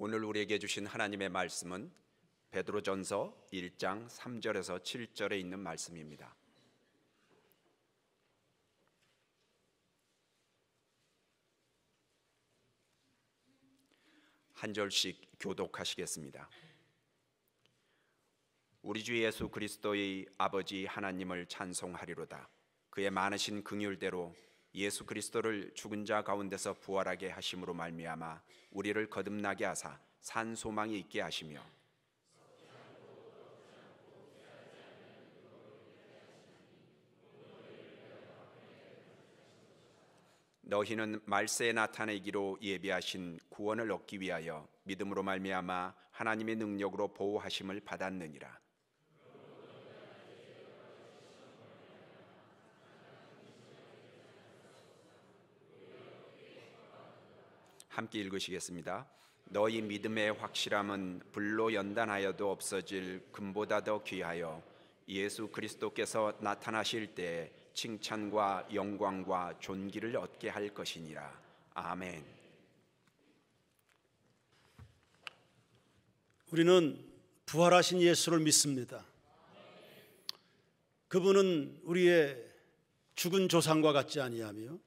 오늘 우리에게 주신 하나님의 말씀은 베드로전서 1장 3절에서 7절에 있는 말씀입니다. 한 절씩 교독하시겠습니다. 우리 주 예수 그리스도의 아버지 하나님을 찬송하리로다. 그의 많으신 긍휼대로 예수 그리스도를 죽은 자 가운데서 부활하게 하심으로 말미암아 우리를 거듭나게 하사 산 소망이 있게 하시며 너희는 말세에 나타내기로 예비하신 구원을 얻기 위하여 믿음으로 말미암아 하나님의 능력으로 보호하심을 받았느니라. 함께 읽으시겠습니다. 너희 믿음의 확실함은 불로 연단하여도 없어질 금보다 더 귀하여 예수 그리스도께서 나타나실 때 칭찬과 영광과 존귀를 얻게 할 것이니라. 아멘. 우리는 부활하신 예수를 믿습니다. 그분은 우리의 죽은 조상과 같지 아니하며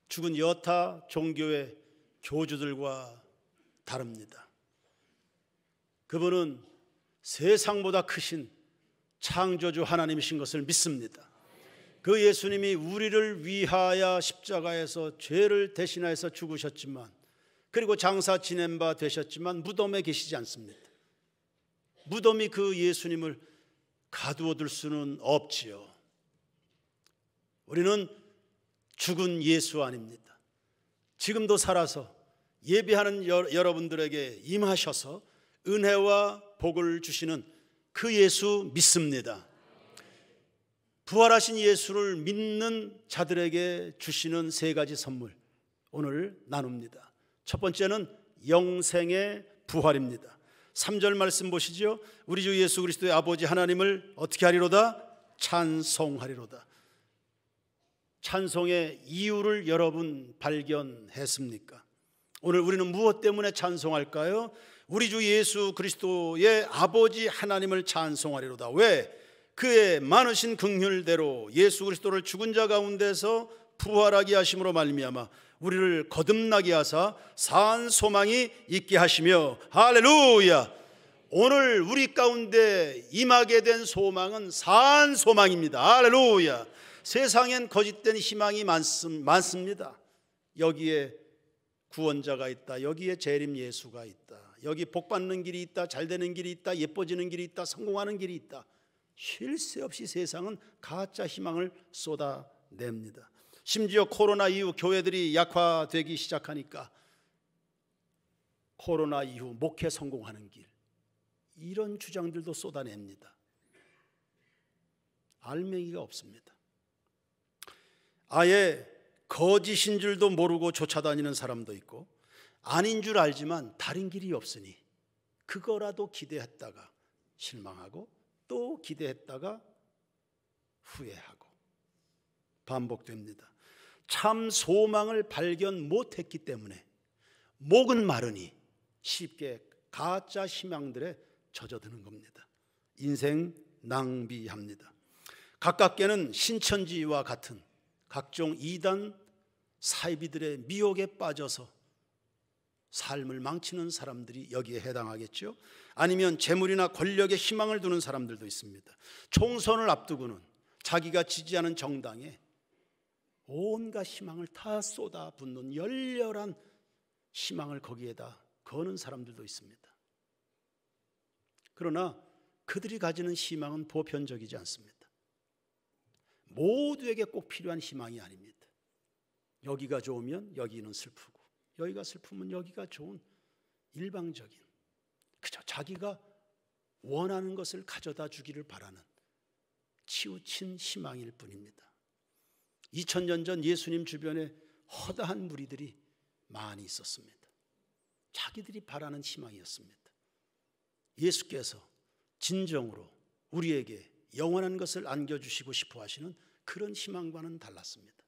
죽은 여타 종교의 교주들과 다릅니다. 그분은 세상보다 크신 창조주 하나님이신 것을 믿습니다. 그 예수님이 우리를 위하여 십자가에서 죄를 대신하여서 죽으셨지만, 그리고 장사 지낸 바 되셨지만 무덤에 계시지 않습니다. 무덤이 그 예수님을 가두어 둘 수는 없지요. 우리는 죽은 예수 아닙니다. 지금도 살아서 예배하는 여러분들에게 임하셔서 은혜와 복을 주시는 그 예수 믿습니다. 부활하신 예수를 믿는 자들에게 주시는 세 가지 선물, 오늘 나눕니다. 첫 번째는 영생의 부활입니다. 3절 말씀 보시죠. 우리 주 예수 그리스도의 아버지 하나님을 어떻게 하리로다? 찬송하리로다. 찬송의 이유를 여러분 발견했습니까? 오늘 우리는 무엇 때문에 찬송할까요? 우리 주 예수 그리스도의 아버지 하나님을 찬송하리로다. 왜? 그의 많으신 긍휼대로 예수 그리스도를 죽은 자 가운데서 부활하게 하심으로 말미암아 우리를 거듭나게 하사 산 소망이 있게 하시며, 할렐루야! 오늘 우리 가운데 임하게 된 소망은 산 소망입니다. 할렐루야! 세상엔 거짓된 희망이 많습니다. 여기에 구원자가 있다, 여기에 재림 예수가 있다, 여기 복받는 길이 있다, 잘되는 길이 있다, 예뻐지는 길이 있다, 성공하는 길이 있다. 쉴 새 없이 세상은 가짜 희망을 쏟아냅니다. 심지어 코로나 이후 교회들이 약화되기 시작하니까 코로나 이후 목회 성공하는 길, 이런 주장들도 쏟아냅니다. 알맹이가 없습니다. 아예 거짓인 줄도 모르고 쫓아다니는 사람도 있고, 아닌 줄 알지만 다른 길이 없으니 그거라도 기대했다가 실망하고 또 기대했다가 후회하고 반복됩니다. 참 소망을 발견 못했기 때문에 목은 마르니 쉽게 가짜 희망들에 젖어드는 겁니다. 인생 낭비합니다. 가깝게는 신천지와 같은 각종 이단 사이비들의 미혹에 빠져서 삶을 망치는 사람들이 여기에 해당하겠죠. 아니면 재물이나 권력에 희망을 두는 사람들도 있습니다. 총선을 앞두고는 자기가 지지하는 정당에 온갖 희망을 다 쏟아붓는 열렬한 희망을 거기에다 거는 사람들도 있습니다. 그러나 그들이 가지는 희망은 보편적이지 않습니다. 모두에게 꼭 필요한 희망이 아닙니다. 여기가 좋으면 여기는 슬프고, 여기가 슬프면 여기가 좋은 일방적인, 그저 자기가 원하는 것을 가져다 주기를 바라는 치우친 희망일 뿐입니다. 2000년 전 예수님 주변에 허다한 무리들이 많이 있었습니다. 자기들이 바라는 희망이었습니다. 예수께서 진정으로 우리에게 영원한 것을 안겨주시고 싶어 하시는 그런 희망과는 달랐습니다.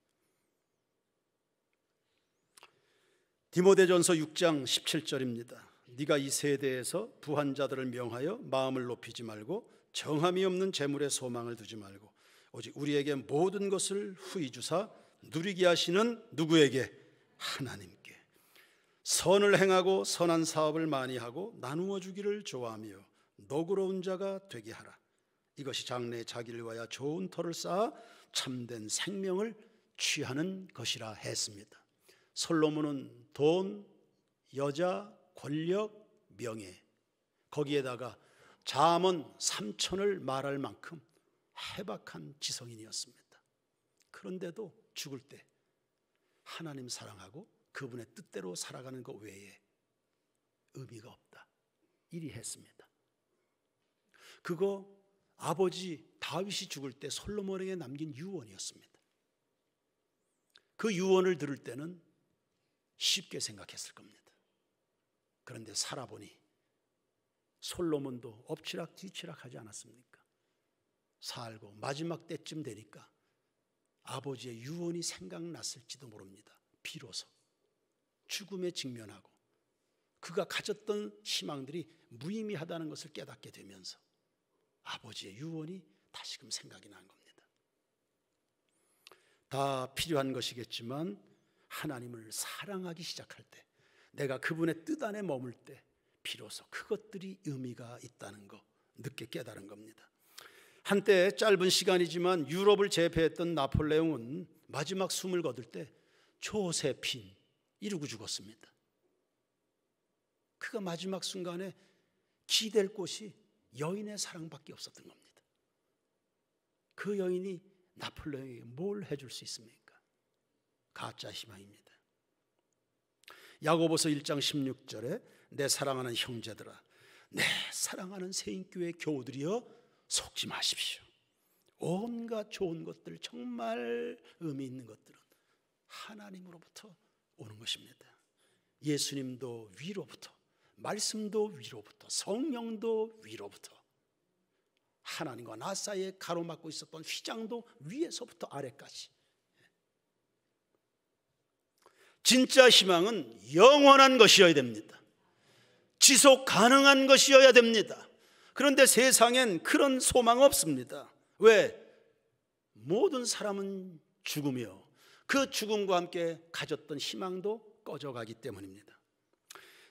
디모데전서 6장 17절입니다. 네가 이 세대에서 부한 자들을 명하여 마음을 높이지 말고 정함이 없는 재물에 소망을 두지 말고 오직 우리에게 모든 것을 후히 주사 누리게 하시는 누구에게? 하나님께 선을 행하고 선한 사업을 많이 하고 나누어 주기를 좋아하며 너그러운 자가 되게 하라. 이것이 장래에 자기를 위하여 좋은 터를 쌓아 참된 생명을 취하는 것이라 했습니다. 솔로몬은 돈, 여자, 권력, 명예, 거기에다가 잠언 3천을 말할 만큼 해박한 지성인이었습니다. 그런데도 죽을 때 하나님 사랑하고 그분의 뜻대로 살아가는 것 외에 의미가 없다, 이리 했습니다. 그거 아버지 다윗이 죽을 때 솔로몬에게 남긴 유언이었습니다. 그 유언을 들을 때는 쉽게 생각했을 겁니다. 그런데 살아보니 솔로몬도 엎치락 뒤치락 하지 않았습니까? 살고 마지막 때쯤 되니까 아버지의 유언이 생각났을지도 모릅니다. 비로소 죽음에 직면하고 그가 가졌던 희망들이 무의미하다는 것을 깨닫게 되면서 아버지의 유언이 다시금 생각이 난 겁니다. 다 필요한 것이겠지만 하나님을 사랑하기 시작할 때, 내가 그분의 뜻 안에 머물 때 비로소 그것들이 의미가 있다는 거 늦게 깨달은 겁니다. 한때 짧은 시간이지만 유럽을 제패했던 나폴레옹은 마지막 숨을 거둘 때 조세핀 이러고 죽었습니다. 그가 마지막 순간에 기댈 곳이 여인의 사랑밖에 없었던 겁니다. 그 여인이 나폴레옹에게 뭘 해줄 수 있습니까? 가짜 희망입니다. 야고보서 1장 16절에 내 사랑하는 형제들아, 내 사랑하는 세인교회 교우들이여 속지 마십시오. 온갖 좋은 것들, 정말 의미 있는 것들은 하나님으로부터 오는 것입니다. 예수님도 위로부터, 말씀도 위로부터, 성령도 위로부터, 하나님과 나 사이에 가로막고 있었던 휘장도 위에서부터 아래까지. 진짜 희망은 영원한 것이어야 됩니다. 지속 가능한 것이어야 됩니다. 그런데 세상엔 그런 소망 없습니다. 왜? 모든 사람은 죽으며 그 죽음과 함께 가졌던 희망도 꺼져가기 때문입니다.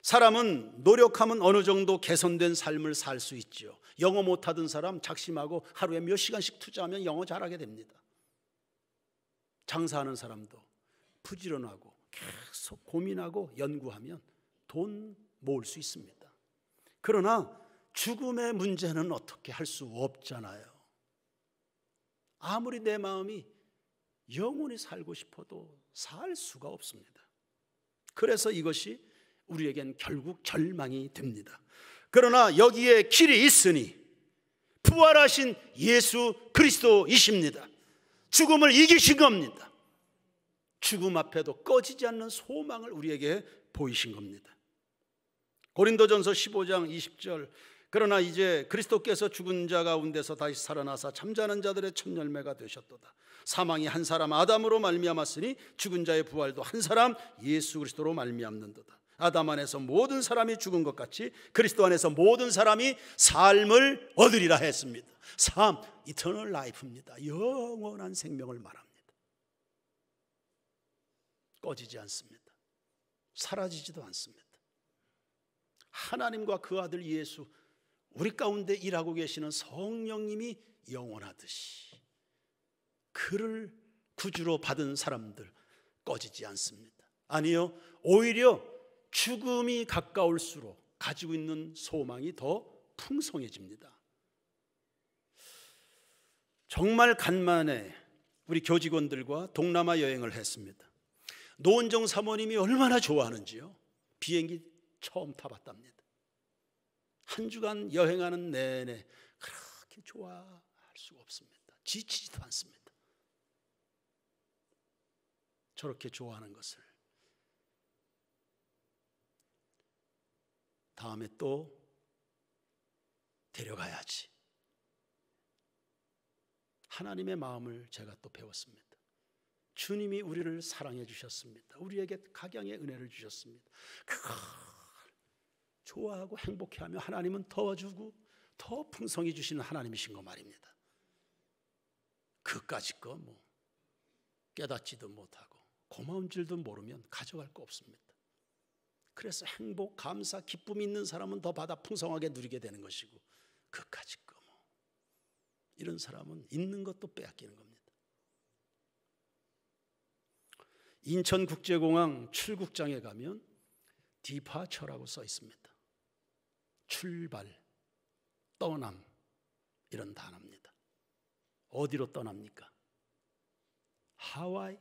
사람은 노력하면 어느 정도 개선된 삶을 살 수 있죠. 영어 못하던 사람 작심하고 하루에 몇 시간씩 투자하면 영어 잘하게 됩니다. 장사하는 사람도 부지런하고 계속 고민하고 연구하면 돈 모을 수 있습니다. 그러나 죽음의 문제는 어떻게 할 수 없잖아요. 아무리 내 마음이 영원히 살고 싶어도 살 수가 없습니다. 그래서 이것이 우리에겐 결국 절망이 됩니다. 그러나 여기에 길이 있으니 부활하신 예수 그리스도이십니다. 죽음을 이기신 겁니다. 죽음 앞에도 꺼지지 않는 소망을 우리에게 보이신 겁니다. 고린도전서 15장 20절, 그러나 이제 그리스도께서 죽은 자 가운데서 다시 살아나사 잠자는 자들의 첫 열매가 되셨도다. 사망이 한 사람 아담으로 말미암았으니 죽은 자의 부활도 한 사람 예수 그리스도로 말미암는도다. 아담 안에서 모든 사람이 죽은 것 같이 그리스도 안에서 모든 사람이 삶을 얻으리라 했습니다. 삶, 이터널 라이프입니다. 영원한 생명을 말합니다. 꺼지지 않습니다. 사라지지도 않습니다. 하나님과 그 아들 예수, 우리 가운데 일하고 계시는 성령님이 영원하듯이 그를 구주로 받은 사람들 꺼지지 않습니다. 아니요, 오히려 죽음이 가까울수록 가지고 있는 소망이 더 풍성해집니다. 정말 간만에 우리 교직원들과 동남아 여행을 했습니다. 노은정 사모님이 얼마나 좋아하는지요. 비행기 처음 타봤답니다. 한 주간 여행하는 내내 그렇게 좋아할 수가 없습니다. 지치지도 않습니다. 저렇게 좋아하는 것을 다음에 또 데려가야지. 하나님의 마음을 제가 또 배웠습니다. 주님이 우리를 사랑해 주셨습니다. 우리에게 각양의 은혜를 주셨습니다. 그걸 좋아하고 행복해하며 하나님은 더 주고 더 풍성히 주시는 하나님이신 거 말입니다. 그까짓 거 뭐 깨닫지도 못하고 고마운 줄도 모르면 가져갈 거 없습니다. 그래서 행복, 감사, 기쁨이 있는 사람은 더 받아 풍성하게 누리게 되는 것이고, 그까짓 거 뭐 이런 사람은 있는 것도 빼앗기는 겁니다. 인천국제공항 출국장에 가면 디파처라고 써 있습니다. 출발, 떠남 이런 단어입니다. 어디로 떠납니까? 하와이?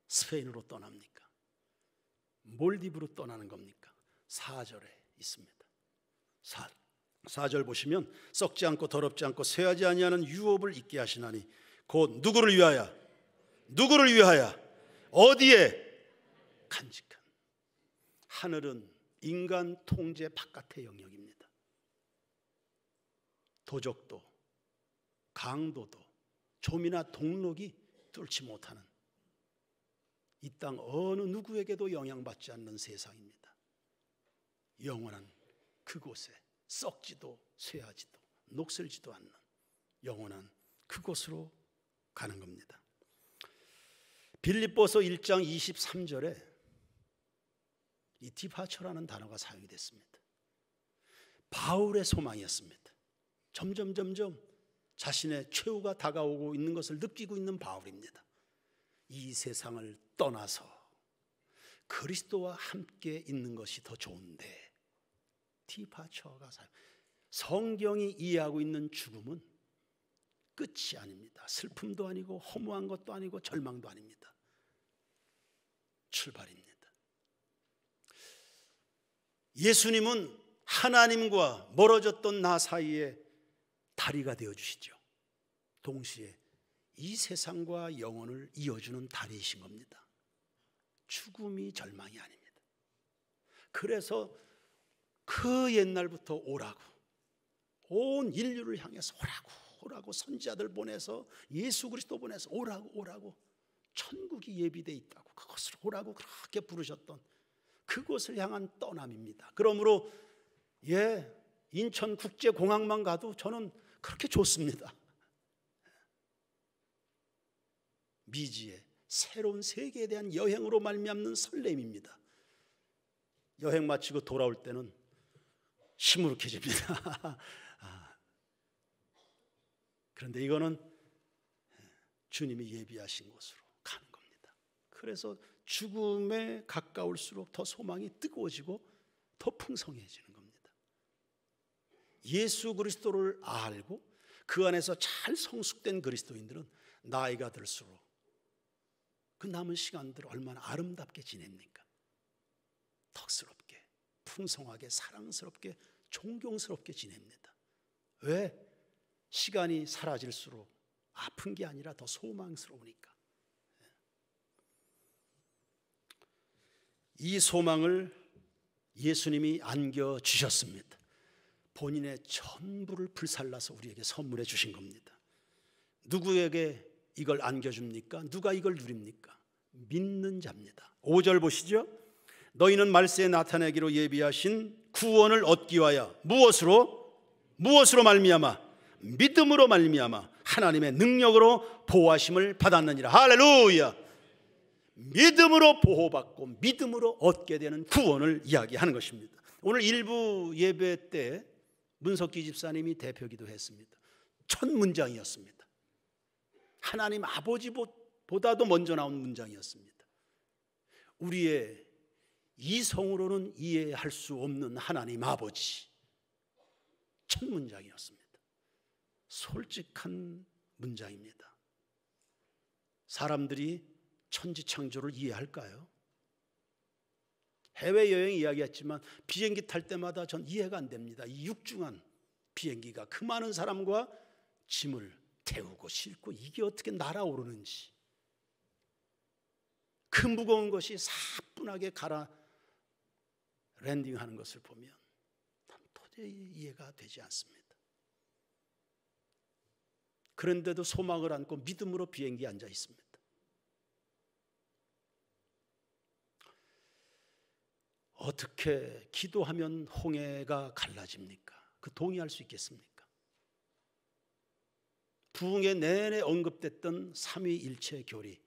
스페인으로 떠납니까? 몰디브로 떠나는 겁니까? 4절에 있습니다. 4절 보시면 썩지 않고 더럽지 않고 쇠하지 아니하는 유업을 있게 하시나니 곧 누구를 위하여? 누구를 위하여? 어디에? 간직한. 하늘은 인간 통제 바깥의 영역입니다. 도적도 강도도 좀이나 동록이 뚫지 못하는, 이 땅 어느 누구에게도 영향받지 않는 세상입니다. 영원한 그곳에 썩지도 쇠하지도 녹슬지도 않는 영원한 그곳으로 가는 겁니다. 빌립보서 1장 23절에 이 디파처라는 단어가 사용이 됐습니다. 바울의 소망이었습니다. 점점 자신의 최후가 다가오고 있는 것을 느끼고 있는 바울입니다. 이 세상을 떠나서 그리스도와 함께 있는 것이 더 좋은데, 디파처가 성경이 이해하고 있는 죽음은 끝이 아닙니다. 슬픔도 아니고 허무한 것도 아니고 절망도 아닙니다. 출발입니다. 예수님은 하나님과 멀어졌던 나 사이에 다리가 되어주시죠. 동시에 이 세상과 영혼을 이어주는 다리이신 겁니다. 죽음이 절망이 아닙니다. 그래서 그 옛날부터 오라고, 온 인류를 향해서 오라고 선지자들 보내서 예수 그리스도 보내서 오라고 천국이 예비되어 있다고, 그것을 오라고 그렇게 부르셨던 그곳을 향한 떠남입니다. 그러므로 인천국제공항만 가도 저는 그렇게 좋습니다. 미지의 새로운 세계에 대한 여행으로 말미암는 설렘입니다. 여행 마치고 돌아올 때는 시무룩해집니다. 그런데 이거는 주님이 예비하신 곳으로 가는 겁니다. 그래서 죽음에 가까울수록 더 소망이 뜨거워지고 더 풍성해지는 겁니다. 예수 그리스도를 알고 그 안에서 잘 성숙된 그리스도인들은 나이가 들수록 그 남은 시간들을 얼마나 아름답게 지냅니까? 덕스럽게, 풍성하게, 사랑스럽게, 존경스럽게 지냅니다. 왜? 시간이 사라질수록 아픈 게 아니라 더 소망스러우니까. 이 소망을 예수님이 안겨주셨습니다. 본인의 전부를 불살라서 우리에게 선물해 주신 겁니다. 누구에게 이걸 안겨줍니까? 누가 이걸 누립니까? 믿는 자입니다. 5절 보시죠. 너희는 말세에 나타내기로 예비하신 구원을 얻기 위하여 무엇으로 말미암아? 믿음으로 말미암아 하나님의 능력으로 보호하심을 받았느니라. 할렐루야. 믿음으로 보호받고 믿음으로 얻게 되는 구원을 이야기하는 것입니다. 오늘 일부 예배 때 문석기 집사님이 대표 기도했습니다. 첫 문장이었습니다. 하나님 아버지보다도 먼저 나온 문장이었습니다. 우리의 이성으로는 이해할 수 없는 하나님 아버지, 첫 문장이었습니다. 솔직한 문장입니다. 사람들이 천지창조를 이해할까요? 해외여행 이야기했지만 비행기 탈 때마다 전 이해가 안 됩니다. 이 육중한 비행기가 그 많은 사람과 짐을 태우고 싣고 이게 어떻게 날아오르는지, 그 무거운 것이 사뿐하게 갈아 랜딩하는 것을 보면 도저히 이해가 되지 않습니다. 그런데도 소망을 안고 믿음으로 비행기에 앉아 있습니다. 어떻게 기도하면 홍해가 갈라집니까? 그 동의할 수 있겠습니까? 부흥회 내내 언급됐던 삼위일체 교리,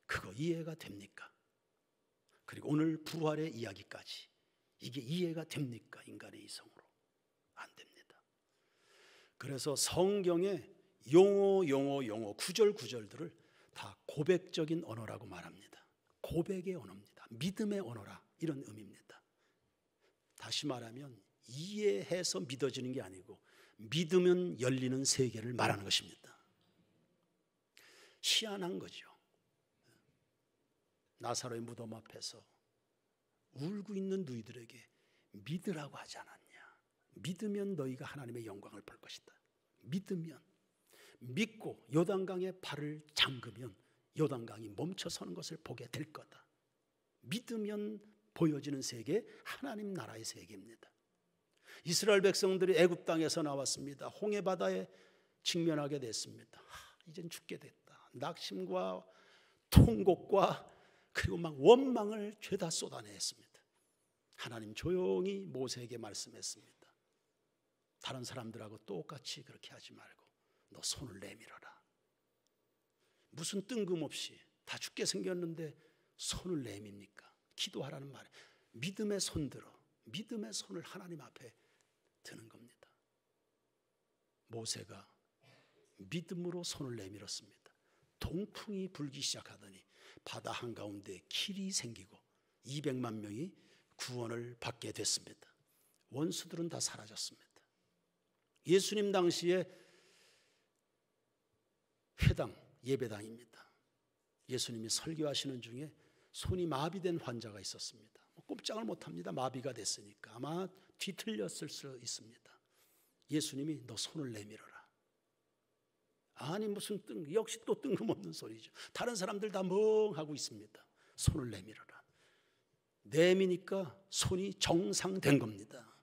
그거 이해가 됩니까? 그리고 오늘 부활의 이야기까지, 이게 이해가 됩니까? 인간의 이성으로 안 됩니다. 그래서 성경의 용어 구절들을 다 고백적인 언어라고 말합니다. 고백의 언어입니다. 믿음의 언어라, 이런 의미입니다. 다시 말하면 이해해서 믿어지는 게 아니고 믿으면 열리는 세계를 말하는 것입니다. 희한한 거죠. 나사로의 무덤 앞에서 울고 있는 누이들에게 믿으라고 하지 않았냐. 믿으면 너희가 하나님의 영광을 볼 것이다. 믿으면, 믿고 요단강에 발을 잠그면 요단강이 멈춰서는 것을 보게 될 거다. 믿으면 보여지는 세계, 하나님 나라의 세계입니다. 이스라엘 백성들이 애굽 땅에서 나왔습니다. 홍해 바다에 직면하게 됐습니다. 이젠 죽게 됐다. 낙심과 통곡과 그리고 막 원망을 죄다 쏟아냈습니다. 하나님 조용히 모세에게 말씀했습니다. 다른 사람들하고 똑같이 그렇게 하지 말고 너 손을 내밀어라. 무슨 뜬금없이 다 죽게 생겼는데 손을 내밉니까? 기도하라는 말에 믿음의 손 들어, 믿음의 손을 하나님 앞에 드는 겁니다. 모세가 믿음으로 손을 내밀었습니다. 동풍이 불기 시작하더니 바다 한가운데 길이 생기고 200만 명이 구원을 받게 됐습니다. 원수들은 다 사라졌습니다. 예수님 당시에 회당, 예배당입니다. 예수님이 설교하시는 중에 손이 마비된 환자가 있었습니다. 꼼짝을 못합니다. 마비가 됐으니까 아마 뒤틀렸을 수 있습니다. 예수님이 너 손을 내밀어라. 아니 무슨 역시 또 뜬금없는 소리죠. 다른 사람들 다 멍하고 있습니다. 손을 내밀어라. 내미니까 손이 정상된 겁니다.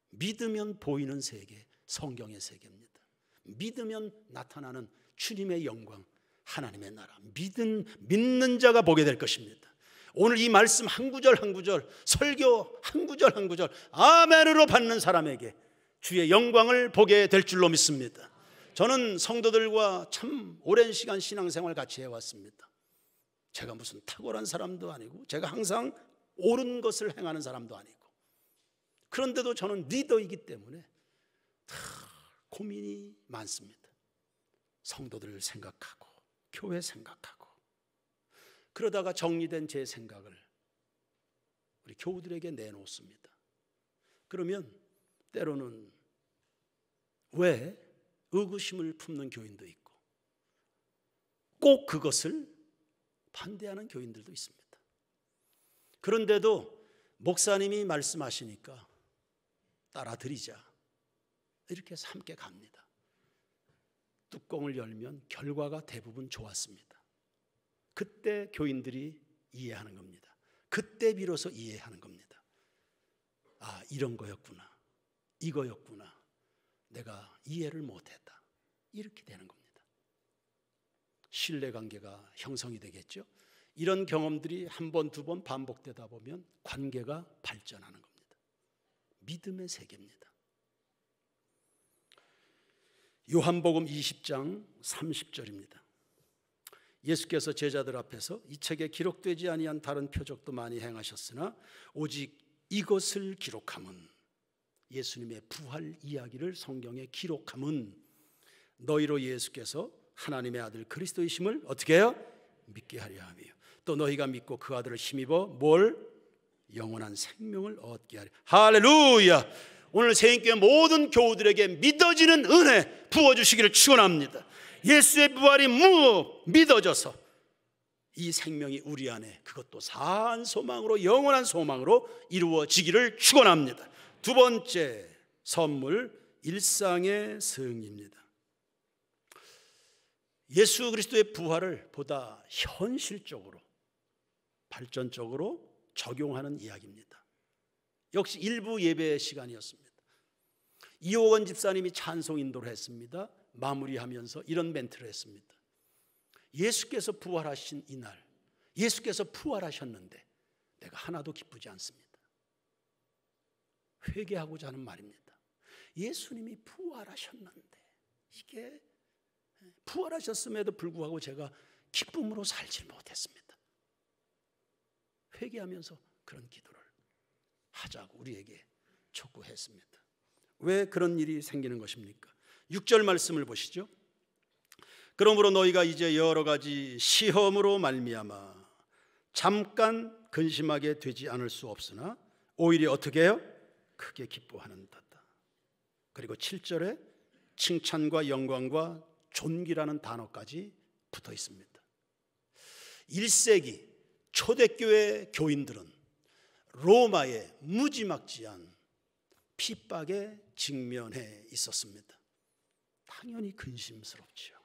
믿으면 보이는 세계, 성경의 세계입니다. 믿으면 나타나는 주님의 영광, 하나님의 나라. 믿는 자가 보게 될 것입니다. 오늘 이 말씀 한 구절 한 구절, 설교 한 구절 한 구절 아멘으로 받는 사람에게 주의 영광을 보게 될 줄로 믿습니다. 저는 성도들과 참 오랜 시간 신앙생활 같이 해왔습니다. 제가 무슨 탁월한 사람도 아니고 제가 항상 옳은 것을 행하는 사람도 아니고, 그런데도 저는 리더이기 때문에 다 고민이 많습니다. 성도들을 생각하고 교회 생각하고, 그러다가 정리된 제 생각을 우리 교우들에게 내놓습니다. 그러면 때로는 왜 의구심을 품는 교인도 있고 꼭 그것을 반대하는 교인들도 있습니다. 그런데도 목사님이 말씀하시니까 따라드리자, 이렇게 해서 함께 갑니다. 뚜껑을 열면 결과가 대부분 좋았습니다. 그때 교인들이 이해하는 겁니다. 그때 비로소 이해하는 겁니다. 아, 이런 거였구나, 이거였구나, 내가 이해를 못했다, 이렇게 되는 겁니다. 신뢰관계가 형성이 되겠죠. 이런 경험들이 한 번, 두 번 반복되다 보면 관계가 발전하는 겁니다. 믿음의 세계입니다. 요한복음 20장 30절입니다. 예수께서 제자들 앞에서 이 책에 기록되지 아니한 다른 표적도 많이 행하셨으나 오직 이것을 기록함은, 예수님의 부활 이야기를 성경에 기록함은 너희로 예수께서 하나님의 아들 그리스도이심을 어떻게 해요? 믿게 하려 하며, 또 너희가 믿고 그 아들을 힘입어 뭘? 영원한 생명을 얻게 하려. 할렐루야. 오늘 새인교회 모든 교우들에게 믿어지는 은혜 부어주시기를 축원합니다. 예수의 부활이 믿어져서 이 생명이 우리 안에, 그것도 사한 소망으로, 영원한 소망으로 이루어지기를 축원합니다. 두 번째 선물, 일상의 승리입니다. 예수 그리스도의 부활을 보다 현실적으로, 발전적으로 적용하는 이야기입니다. 역시 일부 예배 시간이었습니다. 이호건 집사님이 찬송 인도를 했습니다. 마무리하면서 이런 멘트를 했습니다. 예수께서 부활하신 이날, 예수께서 부활하셨는데 내가 하나도 기쁘지 않습니다. 회개하고자 하는 말입니다. 예수님이 부활하셨는데, 이게 부활하셨음에도 불구하고 제가 기쁨으로 살지 못했습니다. 회개하면서 그런 기도를 하자고 우리에게 촉구했습니다. 왜 그런 일이 생기는 것입니까? 6절 말씀을 보시죠. 그러므로 너희가 이제 여러 가지 시험으로 말미암아 잠깐 근심하게 되지 않을 수 없으나 오히려 어떻게 해요? 크게 기뻐하는도다. 그리고 7절에 칭찬과 영광과 존귀라는 단어까지 붙어 있습니다. 1세기 초대교회 교인들은 로마의 무지막지한 핍박에 직면해 있었습니다. 당연히 근심스럽지요.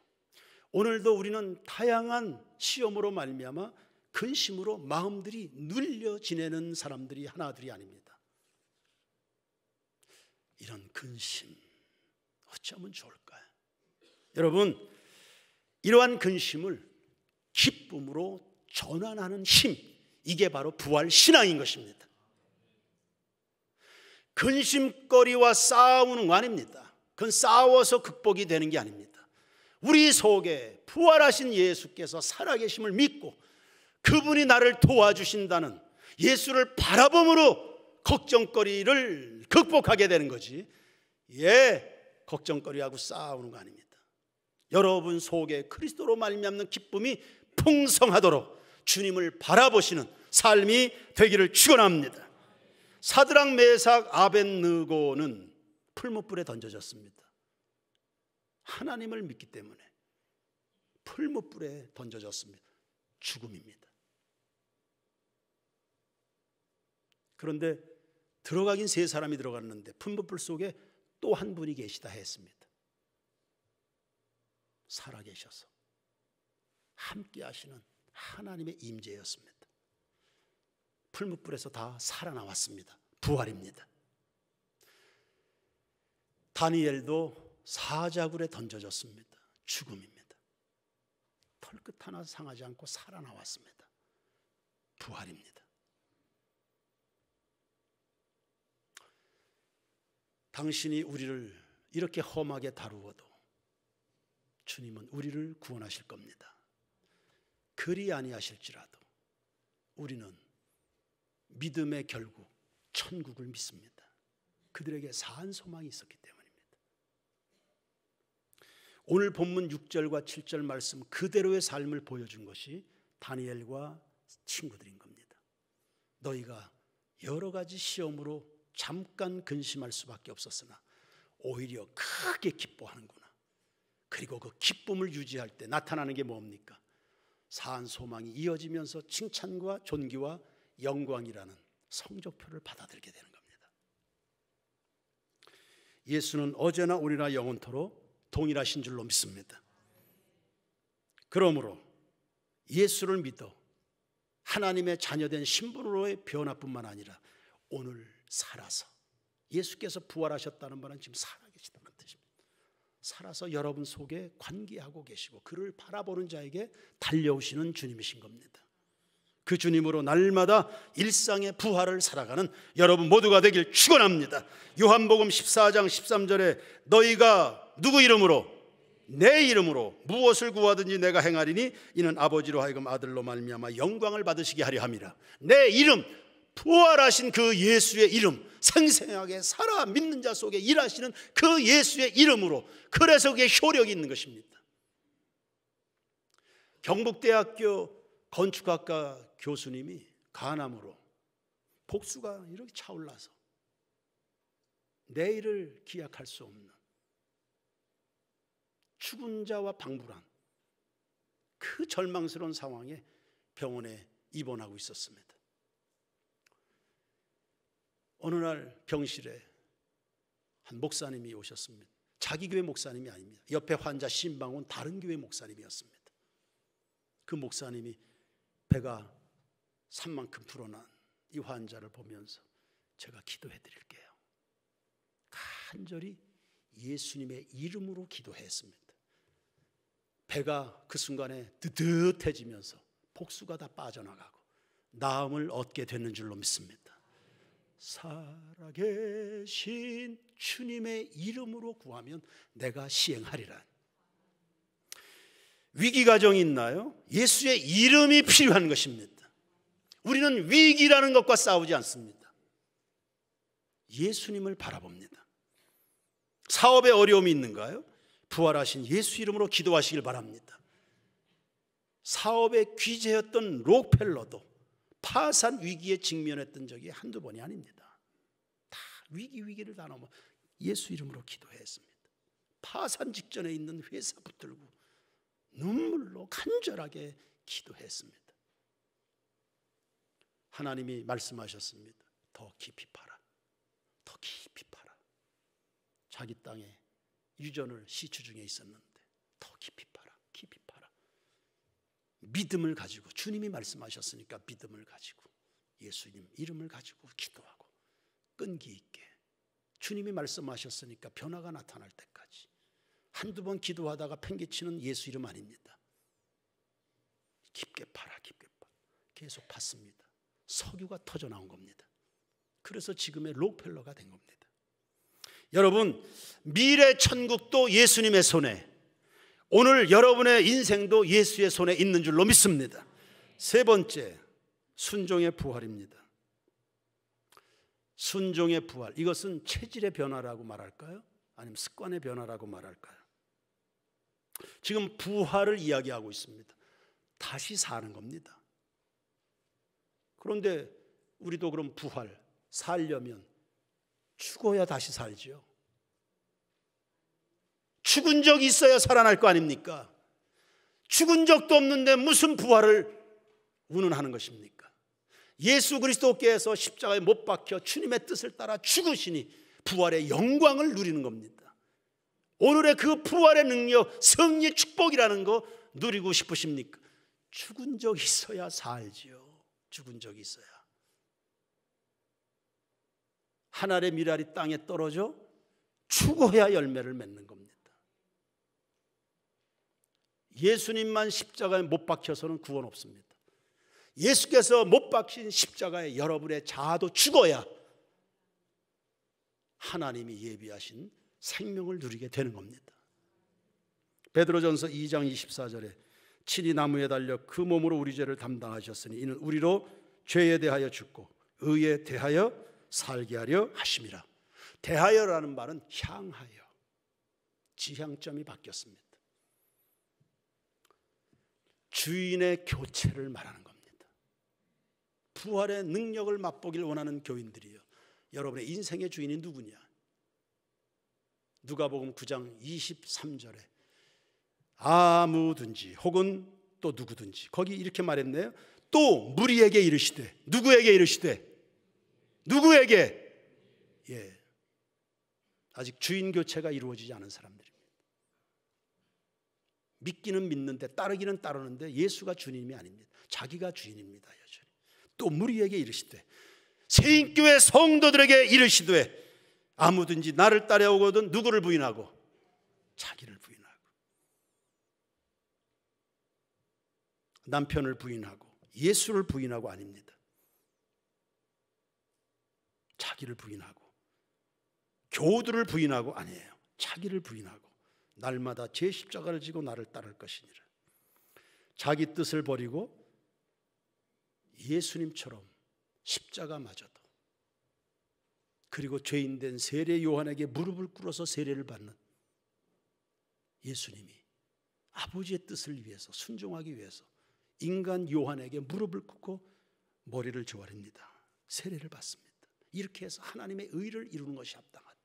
오늘도 우리는 다양한 시험으로 말미암아 근심으로 마음들이 눌려 지내는 사람들이 하나둘이 아닙니다. 이런 근심 어쩌면 좋을까요? 여러분, 이러한 근심을 기쁨으로 전환하는 힘, 이게 바로 부활 신앙인 것입니다. 근심거리와 싸우는 거 아닙니다. 그건 싸워서 극복이 되는 게 아닙니다. 우리 속에 부활하신 예수께서 살아계심을 믿고 그분이 나를 도와주신다는 예수를 바라봄으로 걱정거리를 극복하게 되는 거지, 걱정거리하고 싸우는 거 아닙니다. 여러분 속에 그리스도로 말미암는 기쁨이 풍성하도록 주님을 바라보시는 삶이 되기를 축원합니다. 사드락, 메삭, 아벳느고는 풀무불에 던져졌습니다. 하나님을 믿기 때문에 풀무불에 던져졌습니다. 죽음입니다. 그런데 들어가긴 세 사람이 들어갔는데 풀무불 속에 또 한 분이 계시다 했습니다. 살아계셔서 함께 하시는 하나님의 임재였습니다. 풀무불에서 다 살아나왔습니다. 부활입니다. 다니엘도 사자굴에 던져졌습니다. 죽음입니다. 털끝 하나 상하지 않고 살아나왔습니다. 부활입니다. 당신이 우리를 이렇게 험하게 다루어도 주님은 우리를 구원하실 겁니다. 그리 아니하실지라도 우리는 믿음의 결국 천국을 믿습니다. 그들에게 사한 소망이 있었기 때문입니다. 오늘 본문 6절과 7절 말씀 그대로의 삶을 보여준 것이 다니엘과 친구들인 겁니다. 너희가 여러 가지 시험으로 잠깐 근심할 수밖에 없었으나 오히려 크게 기뻐하는구나. 그리고 그 기쁨을 유지할 때 나타나는 게 뭡니까? 사한 소망이 이어지면서 칭찬과 존귀와 영광이라는 성적표를 받아들게 되는 겁니다. 예수는 어제나 오늘이나 영원토록 동일하신 줄로 믿습니다. 그러므로 예수를 믿어 하나님의 자녀된 신분으로의 변화뿐만 아니라 오늘 살아서, 예수께서 부활하셨다는 말은 지금 살아계시다는 뜻입니다. 살아서 여러분 속에 관계하고 계시고 그를 바라보는 자에게 달려오시는 주님이신 겁니다. 그 주님으로 날마다 일상의 부활을 살아가는 여러분 모두가 되길 축원합니다. 요한복음 14장 13절에 너희가 누구 이름으로? 내 이름으로 무엇을 구하든지 내가 행하리니 이는 아버지로 하여금 아들로 말미암아 영광을 받으시게 하려 함이라. 내 이름, 부활하신 그 예수의 이름, 생생하게 살아 믿는 자 속에 일하시는 그 예수의 이름으로, 그래서 그게 효력이 있는 것입니다. 경북대학교 건축학과 교수님이 간암으로 복수가 이렇게 차올라서 내일을 기약할 수 없는 죽은 자와 방불한 그 절망스러운 상황에 병원에 입원하고 있었습니다. 어느 날 병실에 한 목사님이 오셨습니다. 자기 교회 목사님이 아닙니다. 옆에 환자 신방 온 다른 교회 목사님이었습니다. 그 목사님이 배가 산만큼 불어난 이 환자를 보면서 제가 기도해 드릴게요. 간절히 예수님의 이름으로 기도했습니다. 배가 그 순간에 뜨뜻해지면서 복수가 다 빠져나가고 나음을 얻게 되는 줄로 믿습니다. 살아계신 주님의 이름으로 구하면 내가 시행하리라. 위기 과정이 있나요? 예수의 이름이 필요한 것입니다. 우리는 위기라는 것과 싸우지 않습니다. 예수님을 바라봅니다. 사업에 어려움이 있는가요? 부활하신 예수 이름으로 기도하시길 바랍니다. 사업의 귀재였던 록펠러도 파산 위기에 직면했던 적이 한두 번이 아닙니다. 다 위기를 다 넘어 예수 이름으로 기도했습니다. 파산 직전에 있는 회사 붙들고 눈물로 간절하게 기도했습니다. 하나님이 말씀하셨습니다. 더 깊이 파라. 더 깊이 파라. 자기 땅에 유전을 시추 중에 있었는데 더 깊이 파라. 깊이 파라. 믿음을 가지고, 주님이 말씀하셨으니까 믿음을 가지고 예수님 이름을 가지고 기도하고 끈기 있게, 주님이 말씀하셨으니까 변화가 나타날 때까지 한두 번 기도하다가 팽개치는 예수 이름 아닙니다. 깊게 파라. 깊게 파라. 계속 팠습니다. 석유가 터져 나온 겁니다. 그래서 지금의 록펠러가 된 겁니다. 여러분, 미래 천국도 예수님의 손에, 오늘 여러분의 인생도 예수의 손에 있는 줄로 믿습니다. 세 번째, 순종의 부활입니다. 순종의 부활, 이것은 체질의 변화라고 말할까요? 아니면 습관의 변화라고 말할까요? 지금 부활을 이야기하고 있습니다. 다시 사는 겁니다. 그런데 우리도 그럼 부활, 살려면 죽어야 다시 살지요. 죽은 적이 있어야 살아날 거 아닙니까? 죽은 적도 없는데 무슨 부활을 운운하는 것입니까? 예수 그리스도께서 십자가에 못 박혀 주님의 뜻을 따라 죽으시니 부활의 영광을 누리는 겁니다. 오늘의 그 부활의 능력, 승리의 축복이라는 거 누리고 싶으십니까? 죽은 적이 있어야 살지요. 죽은 적이 있어야. 한 알의 밀알이 땅에 떨어져 죽어야 열매를 맺는 겁니다. 예수님만 십자가에 못 박혀서는 구원 없습니다. 예수께서 못 박힌 십자가에 여러분의 자아도 죽어야 하나님이 예비하신 생명을 누리게 되는 겁니다. 베드로전서 2장 24절에 친히 나무에 달려 그 몸으로 우리 죄를 담당하셨으니 이는 우리로 죄에 대하여 죽고 의에 대하여 살게 하려 하심이라. 대하여라는 말은 향하여, 지향점이 바뀌었습니다. 주인의 교체를 말하는 겁니다. 부활의 능력을 맛보길 원하는 교인들이요, 여러분의 인생의 주인이 누구냐? 누가복음 9장 23절에 아무든지 혹은 또 누구든지, 거기 이렇게 말했네요. 또 무리에게 이르시되, 누구에게 이르시되? 누구에게? 예, 아직 주인 교체가 이루어지지 않은 사람들입니다. 믿기는 믿는데 따르기는 따르는데 예수가 주님이 아닙니다. 자기가 주인입니다. 여전히. 또 무리에게 이르시되, 세인교회 성도들에게 이르시되, 아무든지 나를 따라오거든 누구를 부인하고? 자기를 부인하고, 남편을 부인하고 예수를 부인하고 아닙니다. 자기를 부인하고 교우들을 부인하고 아니에요. 자기를 부인하고 날마다 제 십자가를 지고 나를 따를 것이니라. 자기 뜻을 버리고 예수님처럼 십자가마저도, 그리고 죄인된 세례 요한에게 무릎을 꿇어서 세례를 받는 예수님이 아버지의 뜻을 위해서, 순종하기 위해서 인간 요한에게 무릎을 꿇고 머리를 조아립니다. 세례를 받습니다. 이렇게 해서 하나님의 의를 이루는 것이 합당하다.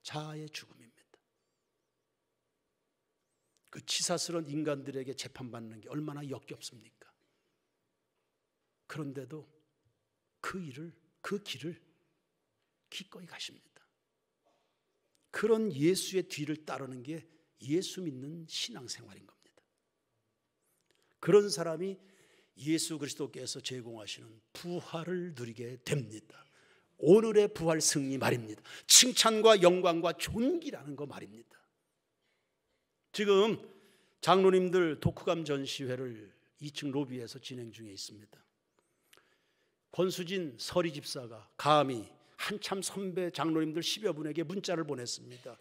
자아의 죽음입니다. 그 치사스러운 인간들에게 재판받는 게 얼마나 역겹습니까? 그런데도 그 길을 기꺼이 가십니다. 그런 예수의 뒤를 따르는 게 예수 믿는 신앙생활인 겁니다. 그런 사람이 예수 그리스도께서 제공하시는 부활을 누리게 됩니다. 오늘의 부활 승리 말입니다. 칭찬과 영광과 존귀라는 거 말입니다. 지금 장로님들 독후감 전시회를 2층 로비에서 진행 중에 있습니다. 권수진 서리 집사가 감히 한참 선배 장로님들 10여 분에게 문자를 보냈습니다.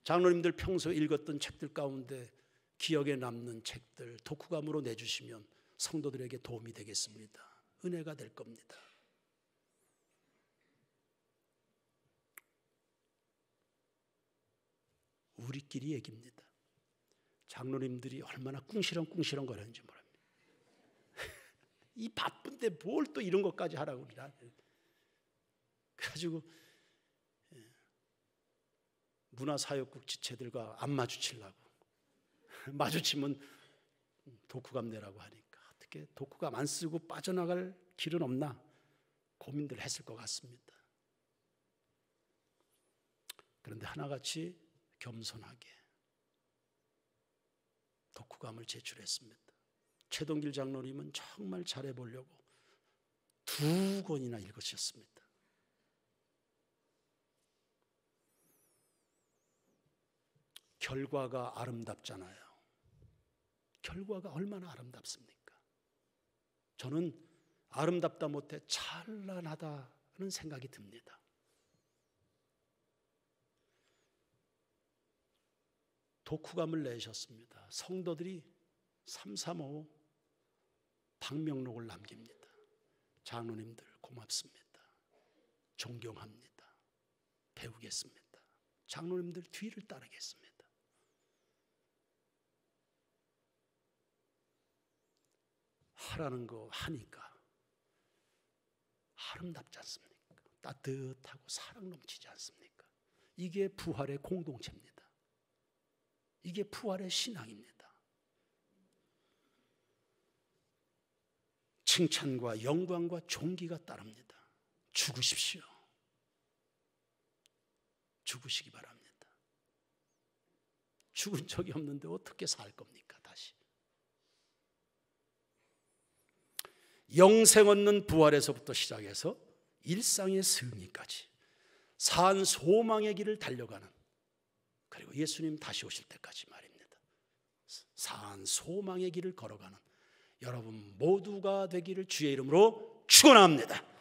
장로님들 평소 읽었던 책들 가운데 기억에 남는 책들 독후감으로 내주시면 성도들에게 도움이 되겠습니다. 은혜가 될 겁니다. 우리끼리 얘기입니다. 장로님들이 얼마나 꿍시렁꿍시렁 거렸는지 모릅니다. 이 바쁜데 뭘 또 이런 것까지 하라고 그러나. 그래가지고 문화사역국 지체들과 안 마주치려고 마주치면 독후감 내라고 하니까 어떻게 독후감 안 쓰고 빠져나갈 길은 없나 고민들 했을 것 같습니다. 그런데 하나같이 겸손하게 독후감을 제출했습니다. 최동길 장로님은 정말 잘해보려고 2권이나 읽으셨습니다. 결과가 아름답잖아요. 결과가 얼마나 아름답습니까? 저는 아름답다 못해 찬란하다는 생각이 듭니다. 독후감을 내셨습니다. 성도들이 335 방명록을 남깁니다. 장로님들 고맙습니다. 존경합니다. 배우겠습니다. 장로님들 뒤를 따르겠습니다. 하라는 거 하니까 아름답지 않습니까? 따뜻하고 사랑 넘치지 않습니까? 이게 부활의 공동체입니다. 이게 부활의 신앙입니다. 칭찬과 영광과 존귀가 따릅니다. 죽으십시오. 죽으시기 바랍니다. 죽은 적이 없는데 어떻게 살 겁니까? 다시. 영생 얻는 부활에서부터 시작해서 일상의 승리까지 산 소망의 길을 달려가는, 그리고 예수님 다시 오실 때까지 말입니다. 산 소망의 길을 걸어가는 여러분 모두가 되기를 주의 이름으로 축원합니다.